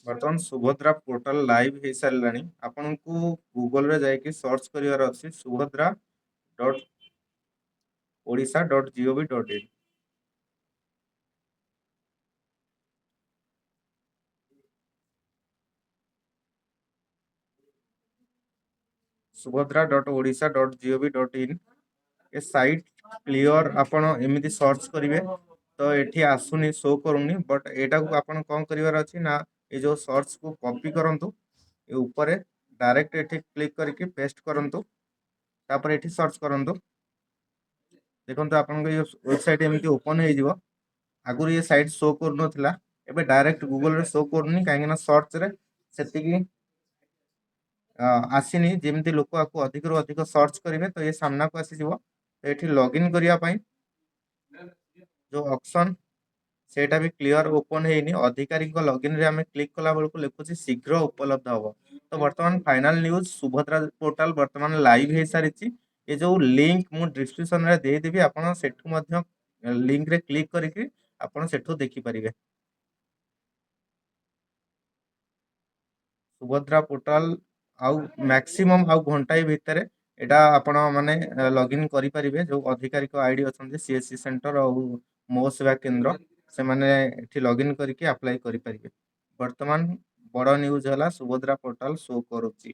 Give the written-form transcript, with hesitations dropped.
बर्तमान Subhadra portal live हो सारे आपन को गूगल रे जाके सर्च करिवार अछि Subhadra dot Odisha dot G O V dot in. Subhadra dot Odisha dot G O V dot in ए साइट क्लियर आपण एमिति सर्च करिवे तो एठी आसुनी शो करूनी बट एटा को आपण कोन करिवार अछि ना ए जो सर्च को कॉपी करंतु ए ऊपर डायरेक्ट एठी क्लिक करके पेस्ट करंतु तापर एठी सर्च करंतु देखंतु आपण को ये वेबसाइट एमिति ओपन हे जिवो आगुरी ये साइट शो कर नथिला एबे डायरेक्ट गूगल रे शो करनी काहे ना सर्च रे सेतिकी आसीनी जेमती लोक आपको अधिक रु अधिक सर्च करेंगे तो ये सामना को आसीज ये लॉगिन करने जो ऑप्शन सेटा भी क्लियर ओपन है अधिकारी लॉगिन रे हमें क्लिक कला बेलू लिखुची शीघ्र उपलब्ध हम तो बर्तमान फाइनल न्यूज सुभद्रा पोर्टल बर्तमान लाइव हो सारी ये जो लिंक मु डिस्क्रिप्शन रे दे देबी आपण सेठु मध्य लिंक रे क्लिक करके आपण सेठु देखि परिबे। सुभद्रा पोर्टल आउ मैक्सिमम आउ घंटाए भितर एटा आपण माने लॉगिन करि परिबे जो अधिकारी को आईडी अछंती सीएससी सेंटर और मो सेवा केंद्र से माने एठी लॉगिन करके अप्लाई करि परिबे। वर्तमान बड़ न्यूज हला सुभद्रा पोर्टल शो करूची।